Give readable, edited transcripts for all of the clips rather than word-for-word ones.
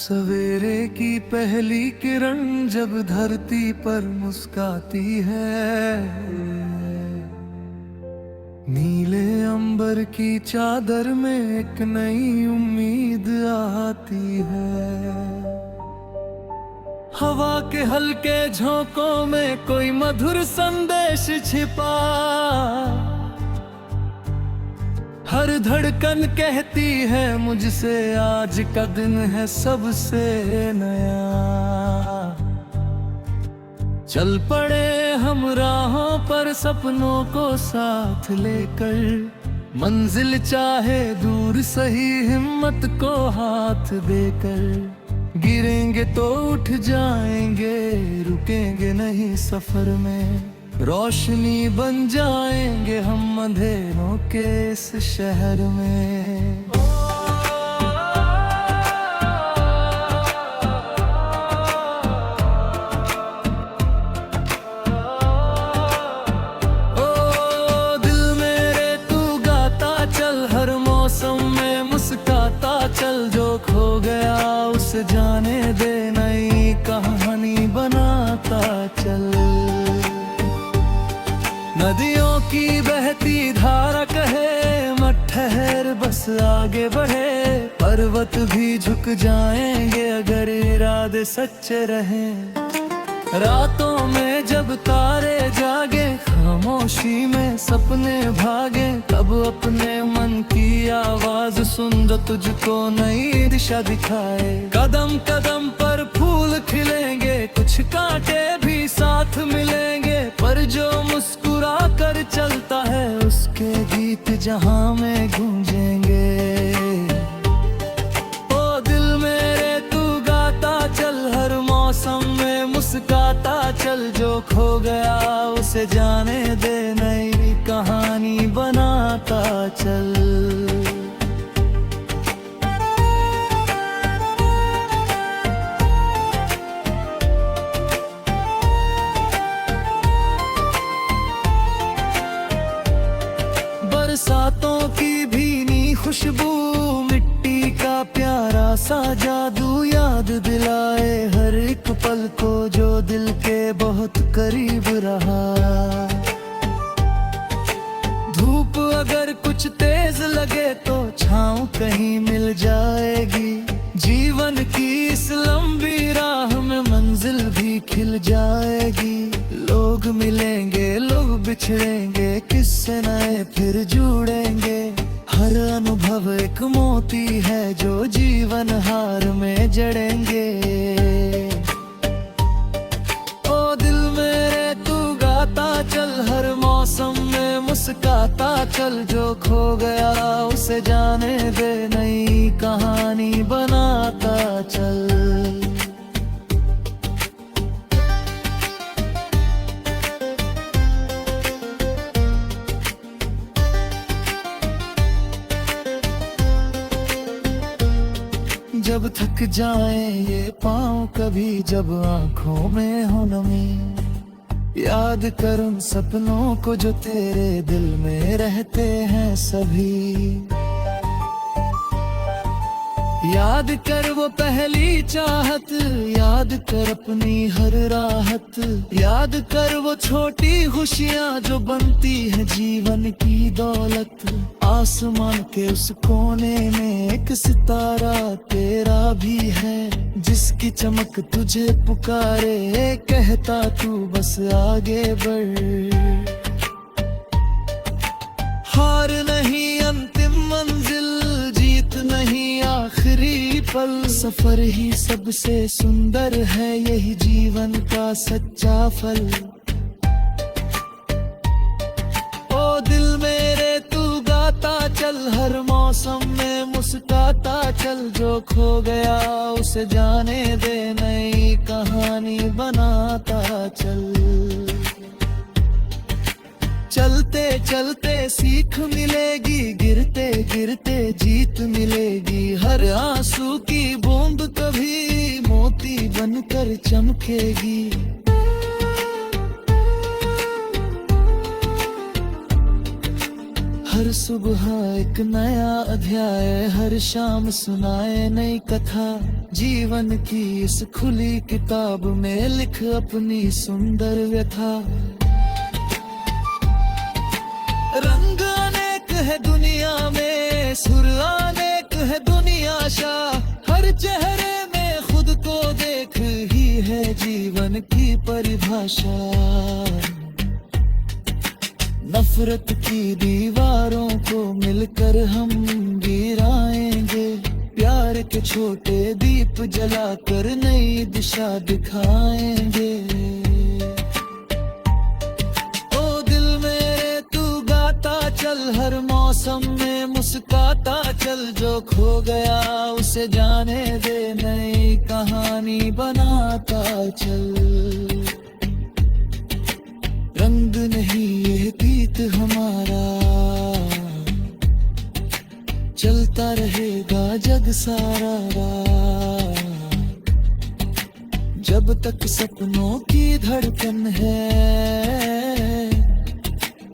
सवेरे की पहली किरण जब धरती पर मुस्काती है, नीले अंबर की चादर में एक नई उम्मीद आती है। हवा के हल्के झोंकों में कोई मधुर संदेश छिपा, हर धड़कन कहती है मुझसे आज का दिन है सबसे नया। चल पड़े हम राहों पर सपनों को साथ लेकर, मंजिल चाहे दूर सही हिम्मत को हाथ देकर। गिरेंगे तो उठ जाएंगे, रुकेंगे नहीं सफर में, रोशनी बन जाएंगे हम अंधेरों के इस शहर में। ओ दिल मेरे तू गाता चल, हर मौसम में मुस्काता चल। जो खो गया उसे जाने दे, नई कहानी बनाता चल। नदियों की बहती धारा कहे मत ठहर बस आगे बढ़े, पर्वत भी झुक जाएंगे अगर इरादे सच्चे रहें। रातों में जब तारे जागे, खामोशी में सपने भागे, तब अपने मन की आवाज सुन जो तुझको नई दिशा दिखाए। कदम कदम पर फूल खिलेंगे, कुछ कांटे भी साथ मिलेंगे, पर जो मुस्कुरा कर चलता है उसके गीत जहां में गूंजेंगे। ओ दिल मेरे तू गाता चल, हर मौसम में मुस्काता चल। जो खो गया उसे जाने दे, नई कहानी बनाता चल। बरसातों की भीनी खुशबू, मिट्टी का प्यारा सा जादू, याद दिलाए हर एक पल को जो दिल के बहुत करीब रहा। धूप अगर कुछ तेज लगे तो छाँव कहीं मिल जाएगी, जीवन की इस लंबी राह में मंजिल भी खिल जाएगी। लोग मिलेंगे लोग बिछड़ेंगे, किस्से नए फिर जुड़ेंगे, हर अनुभव एक मोती है जो जीवन हार में जड़ेंगे। ओ दिल मेरे तू गाता चल, हर मौसम में मुस्काता चल। जो खो गया उसे जाने दे, नई कहानी बनाता चल। जब थक जाए ये पाँव कभी, जब आंखों में हो नमी, याद कर उन सपनों को जो तेरे दिल में रहते हैं सभी। याद कर वो पहली चाहत, याद कर अपनी हर राहत, याद कर वो छोटी खुशियाँ जो बनती है जीवन की दौलत। आसमान के उस कोने में एक सितारा तेरा भी है, जिसकी चमक तुझे पुकारे, कहता तू बस आगे बढ़। हार नहीं अंतिम मंजिल, जीत नहीं आखिरी पल, सफर ही सबसे सुंदर है, यही जीवन का सच्चा फल। ओ दिल मेरे तू गाता चल, हर मौसम में मुस्काता चल। जो खो गया उसे जाने दे, नई कहानी बनाता चल। चलते चलते सीख मिलेगी, गिरते गिरते जीत मिलेगी, हर आंसू की बूंद कभी मोती बनकर चमकेगी। हर सुबह एक नया अध्याय, हर शाम सुनाए नई कथा। जीवन की इस खुली किताब में लिख अपनी सुंदर व्यथा। रंग अनेक है दुनिया में, सुर अनेक है दुनिया शाह। हर चेहरे में खुद को देख ही है जीवन की परिभाषा। नफरत की दीवारों को मिलकर हम गिराएंगे, प्यार के छोटे दीप जलाकर नई दिशा दिखाएंगे। ओ दिल मेरे तू गाता चल, हर मौसम में मुस्काता चल। जो खो गया उसे जाने दे, नई कहानी बनाता चल। रंग नहीं ये गीत हमारा, चलता रहेगा जग सारा रात। जब तक सपनों की धड़कन है,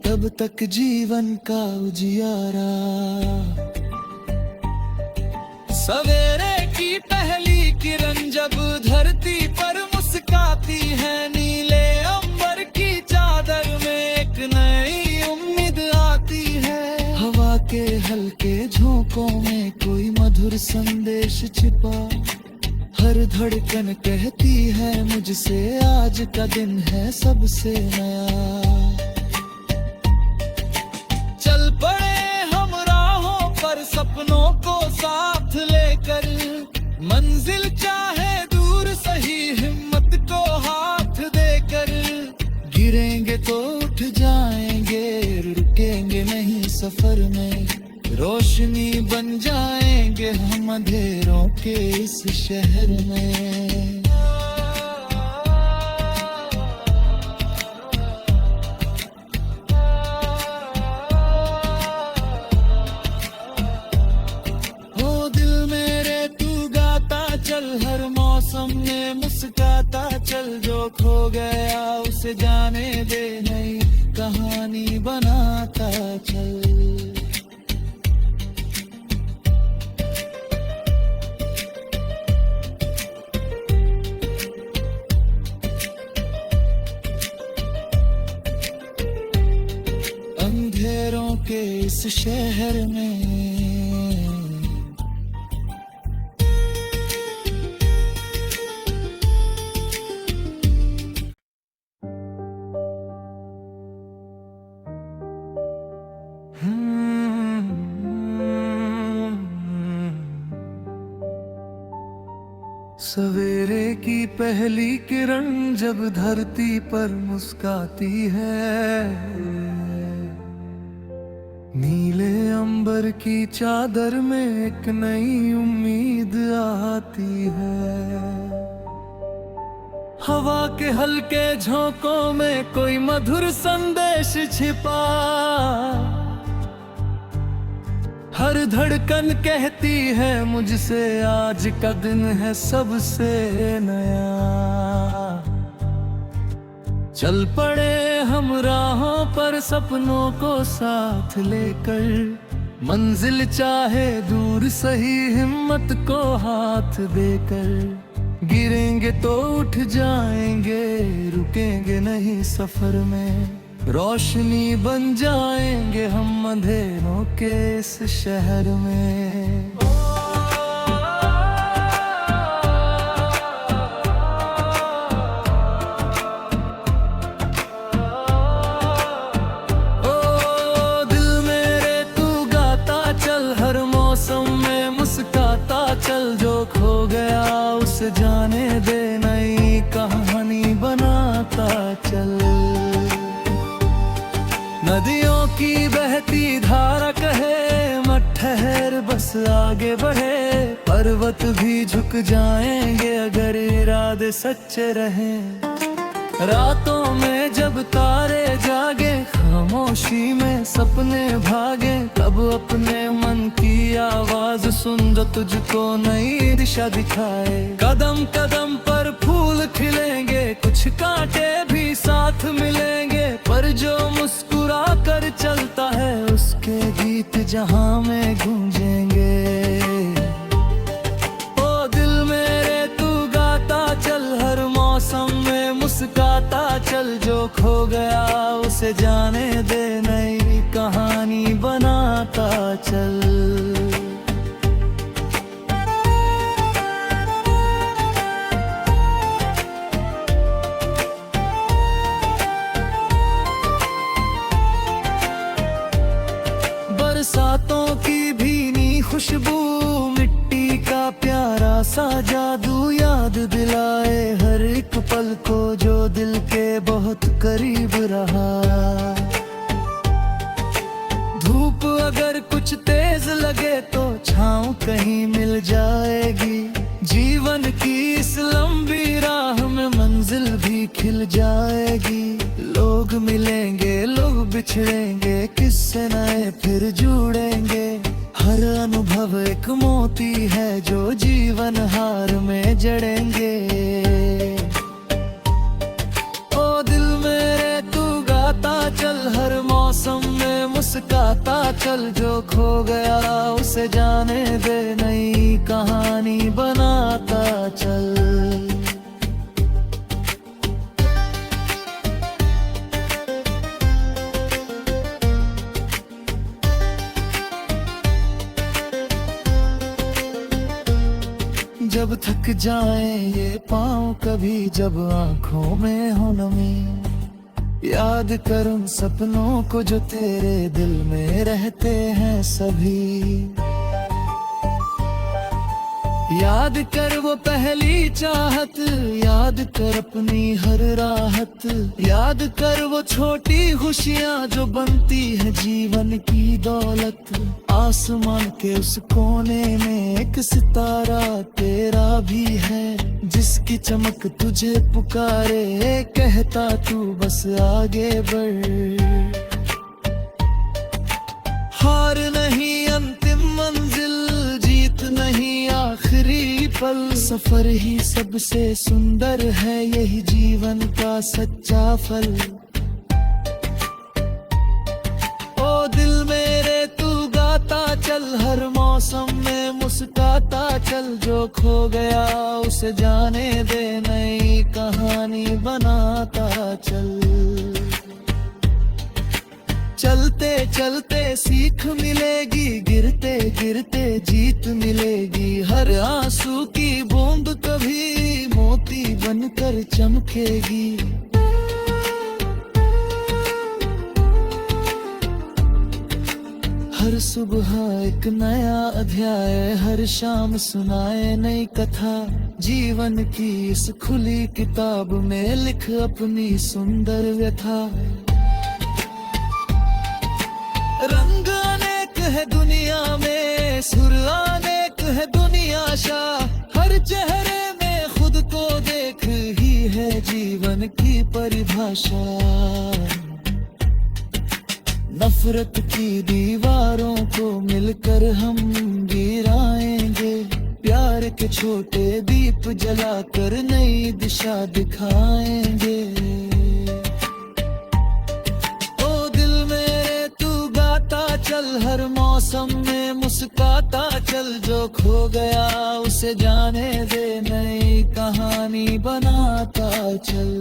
तब तक जीवन का उजियारा। सवेरे की पहली किरण जब धरती पर मुस्काती है, नीले अंबर की चादर में एक नई उम्मीद आती है। हवा के हल्के झोंकों में कोई मधुर संदेश छिपा, हर धड़कन कहती है मुझसे आज का दिन है सबसे नया। चल पड़े हम राहों पर सपनों को साथ लेकर, मंजिल चाहे दूर सही हिम्मत को हाथ देकर। गिरेंगे तो उठ जाएंगे, रुकेंगे नहीं सफर में। रोशनी बन जाएंगे हम अंधेरों के इस शहर में। ओ दिल मेरे तू गाता चल, हर मौसम में मुस्काता चल। जो खो गया उसे जाने दे, नई कहानी बनाता चल। अंधेरों के इस शहर में सवेरे की पहली किरण जब धरती पर मुस्काती है, नीले अंबर की चादर में एक नई उम्मीद आती है। हवा के हल्के झोंकों में कोई मधुर संदेश छिपा, हर धड़कन कहती है मुझसे आज का दिन है सबसे नया। चल पड़े हम राहों पर सपनों को साथ लेकर, मंजिल चाहे दूर सही हिम्मत को हाथ देकर। गिरेंगे तो उठ जाएंगे, रुकेंगे नहीं सफर में। रोशनी बन जाएंगे हम अंधेरों के इस शहर में। ओ दिल मेरे तू गाता चल, हर मौसम में मुस्काता चल। जो खो गया उसे जाने दे, नई कहानी बनाता चल। नदियों की बहती धारा कहे मत ठहर बस आगे बढ़े। पर्वत भी झुक जाएंगे अगर इरादे सच्चे रहें। रातों में जब तारे जागे, खामोशी में सपने भागे, तब अपने मन की आवाज सुन जो तुझको नई दिशा दिखाए। कदम कदम पर फूल खिलेंगे, कुछ कांटे भी साथ मिलेंगे, पर जो मुस्कुरा कर चलता है उसके गीत जहां में गूंजेंगे। ओ दिल में मुस्काता चल, जो खो गया उसे जाने दे, नई कहानी बनाता चल। बरसातों की भीनी खुशबू, मिट्टी का प्यारा सा जादू, याद दिलाए हर एक पल को जो दिल के बहुत करीब रहा। धूप अगर कुछ तेज लगे तो छाँव कहीं मिल जाएगी, जीवन की इस लंबी राह में मंजिल भी खिल जाएगी। लोग मिलेंगे, लोग बिछड़ेंगे, किस्से नए फिर जुड़ेंगे, हर अनुभव एक मोती है जो जीवन हार में जड़ेंगे। ओ दिल मेरे तू गाता चल, हर मौसम में मुस्काता चल, जो खो गया उसे जाने दे, नई कहानी बनाता चल। जब थक जाए ये पाँव कभी, जब आंखों में हो नमी, याद कर उन सपनों को जो तेरे दिल में रहते हैं सभी। याद कर वो पहली चाहत, याद कर अपनी हर राहत, याद कर वो छोटी खुशियाँ जो बनती है जीवन की दौलत। आसमान के उस कोने में एक सितारा तेरा भी है, जिसकी चमक तुझे पुकारे, कहता तू बस आगे बढ़। हार नहीं अंतिम मंजिल, जीत नहीं आखिरी पल, सफर ही सबसे सुंदर है, यही जीवन का सच्चा फल। ओ दिल मेरे तू गाता चल, हर मौसम में मुस्काता चल, जो खो गया उसे जाने दे, नई कहानी बनाता चल। चलते चलते सीख मिलेगी, गिरते गिरते जीत मिलेगी, हर आंसू की बूंद कभी मोती बनकर चमकेगी। हर सुबह एक नया अध्याय, हर शाम सुनाए नई कथा, जीवन की इस खुली किताब में लिख अपनी सुंदर व्यथा। रंग अनेक है दुनिया में, सुर अनेक है दुनियाशा, हर चेहरे में खुद को देख ही है जीवन की परिभाषा। नफरत की दीवारों को मिलकर हम गिराएंगे, प्यार के छोटे दीप जलाकर नई दिशा दिखाएंगे। चल हर मौसम में मुस्काता चल, जो खो गया उसे जाने दे, नई कहानी बनाता चल।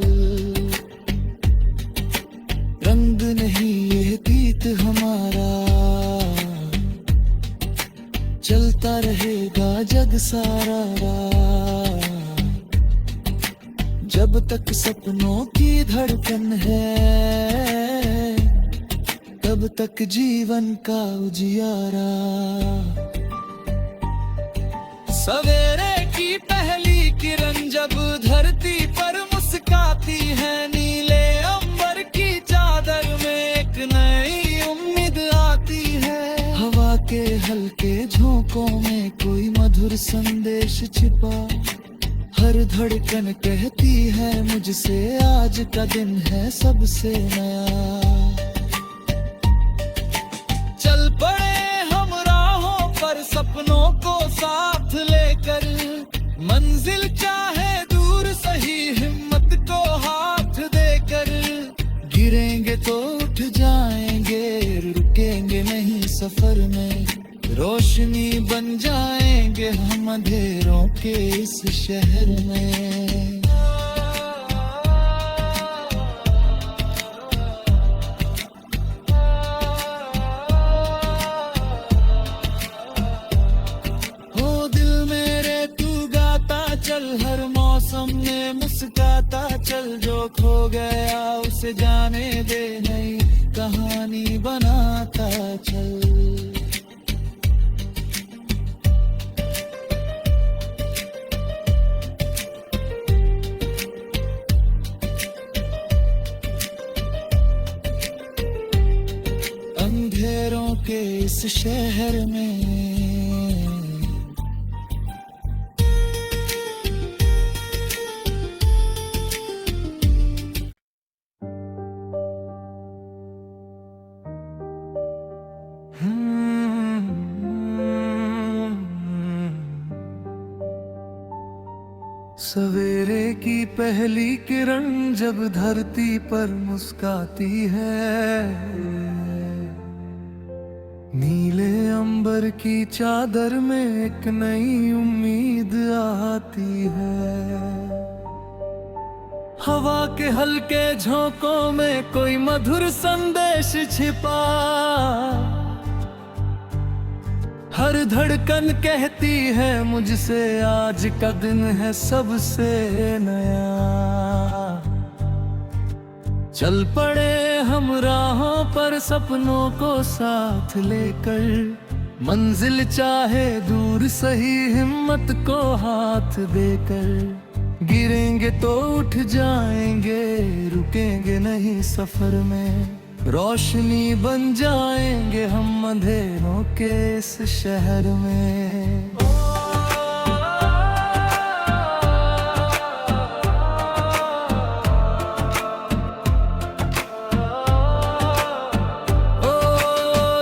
रंग नहीं ये गीत हमारा, चलता रहेगा जग सारा। जब तक सपनों की धड़कन है, तब तक जीवन का उजियारा। सवेरे की पहली किरण जब धरती पर मुस्काती है, नीले अंबर की चादर में एक नई उम्मीद आती है। हवा के हल्के झोंकों में कोई मधुर संदेश छिपा, हर धड़कन कहती है मुझसे आज का दिन है सबसे नया। चल पड़े हम राहों पर सपनों को साथ लेकर, मंजिल चाहे दूर सही हिम्मत को हाथ देकर। गिरेंगे तो उठ जाएंगे, रुकेंगे नहीं सफर में, रोशनी बन जाएंगे हम अंधेरों के इस शहर में। खो गया उसे जाने दे, नई कहानी बनाता चल। अंधेरों के इस शहर में सवेरे की पहली किरण जब धरती पर मुस्काती है, नीले अंबर की चादर में एक नई उम्मीद आती है। हवा के हल्के झोंकों में कोई मधुर संदेश छिपा, हर धड़कन कहती है मुझसे आज का दिन है सबसे नया। चल पड़े हम राहों पर सपनों को साथ लेकर, मंजिल चाहे दूर सही हिम्मत को हाथ देकर। गिरेंगे तो उठ जाएंगे, रुकेंगे नहीं सफर में, रोशनी बन जाएंगे हम अंधेरों के इस शहर में। ओ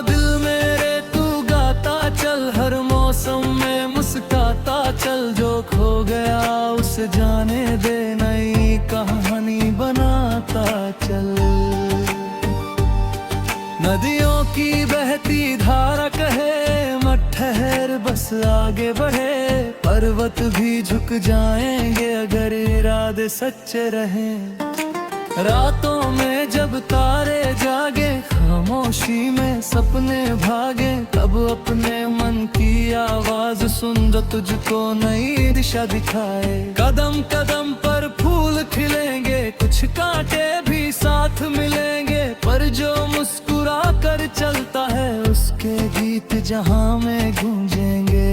दिल मेरे तू गाता चल, हर मौसम में मुस्काता चल। जो खो गया उसे जाने दे, नई कहानी बनाता चल। नदियों की बहती धारा कहे मत ठहर बस आगे बढ़े, पर्वत भी झुक जाएंगे अगर इरादे सच्चे रहें। रातों में जब तारे जागे, खामोशी में सपने भागे, तब अपने मन की आवाज सुन जो तुझको नई दिशा दिखाए। कदम कदम पर फूल खिलेंगे, कुछ कांटे भी साथ मिलेंगे, पर जो मुस्कुरा कर चलता है उसके गीत जहां में गूंजेंगे।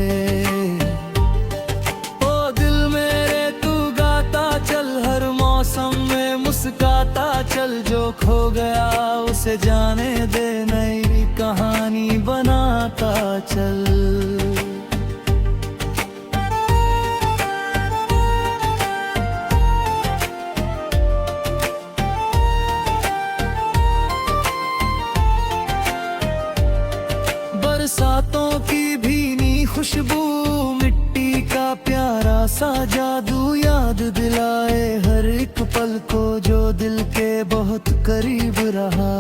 ओ दिल मेरे तू गाता चल, हर मौसम में मुस्काता चल। जो खो गया उसे जाने दे, नई कहानी बनाता चल। बरसातों की भीनी खुशबू, मिट्टी का प्यारा सा जादू याद दिलाए हर एक पल को जो दिल के बहुत करीब रहा।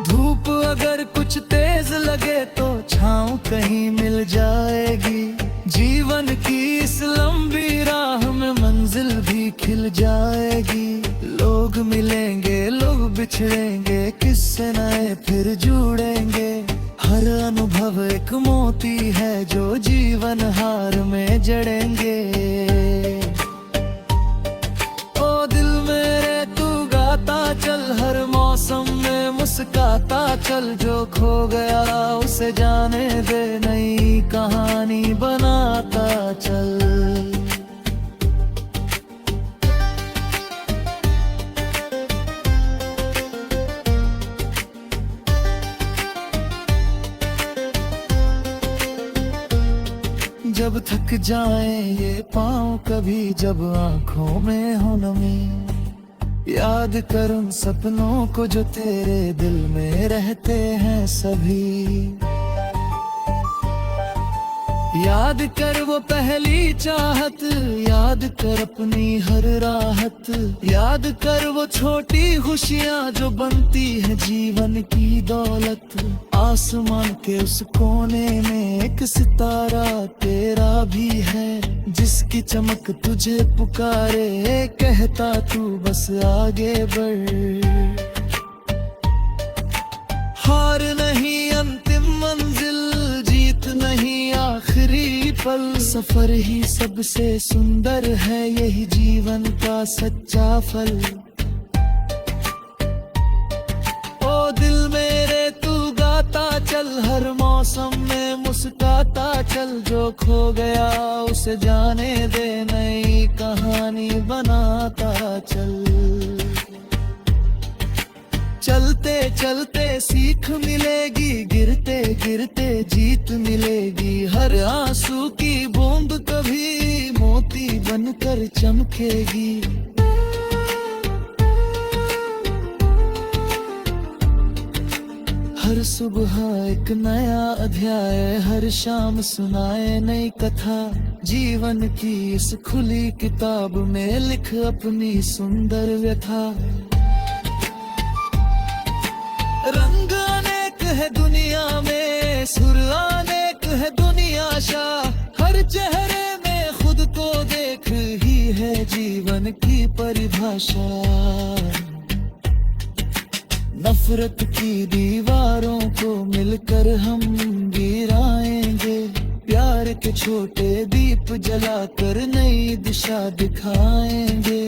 धूप अगर कुछ तेज लगे तो छाँव कहीं मिल जाएगी, जीवन की इस लंबी राह में मंजिल भी खिल जाएगी। लोग मिलेंगे लोग बिछड़ेंगे, किस्से नए फिर जुड़ेंगे, हर अनुभव एक मोती है जो जीवन हार में जड़ेंगे। ओ दिल मेरे तू गाता चल, हर मौसम में मुस्काता चल। जो खो गया उसे जाने दे, नई कहानी बनाता चल। जब थक जाए ये पाँव कभी, जब आंखों में हो नमी, याद कर उन सपनों को जो तेरे दिल में रहते हैं सभी। याद कर वो पहली चाहत, याद कर अपनी हर राहत, याद कर वो छोटी खुशियाँ जो बनती है जीवन की दौलत। आसमान के उस कोने में एक सितारा तेरा भी है, जिसकी चमक तुझे पुकारे कहता तू बस आगे बढ़। हार नहीं अंतिम मंजिल, जीत नहीं आखिरी पल, सफर ही सबसे सुंदर है, यही जीवन का सच्चा फल। ओ दिल मेरे तू गाता चल, हर मौसम में मुस्कुराता चल, जो खो गया उसे जाने दे, नई कहानी बनाता चल। चलते चलते सीख मिलेगी, गिरते गिरते जीत मिलेगी, हर आंसू की बूंद कभी मोती बनकर चमकेगी। हर सुबह एक नया अध्याय, हर शाम सुनाए नई कथा, जीवन की इस खुली किताब में लिख अपनी सुंदर व्यथा। रंग अनेक है दुनिया में, सुर अनेक है दुनिया शाह, हर चेहरे में खुद को देख ही है जीवन की परिभाषा। नफरत की दीवारों को मिलकर हम गिराएंगे, प्यार के छोटे दीप जलाकर नई दिशा दिखाएंगे।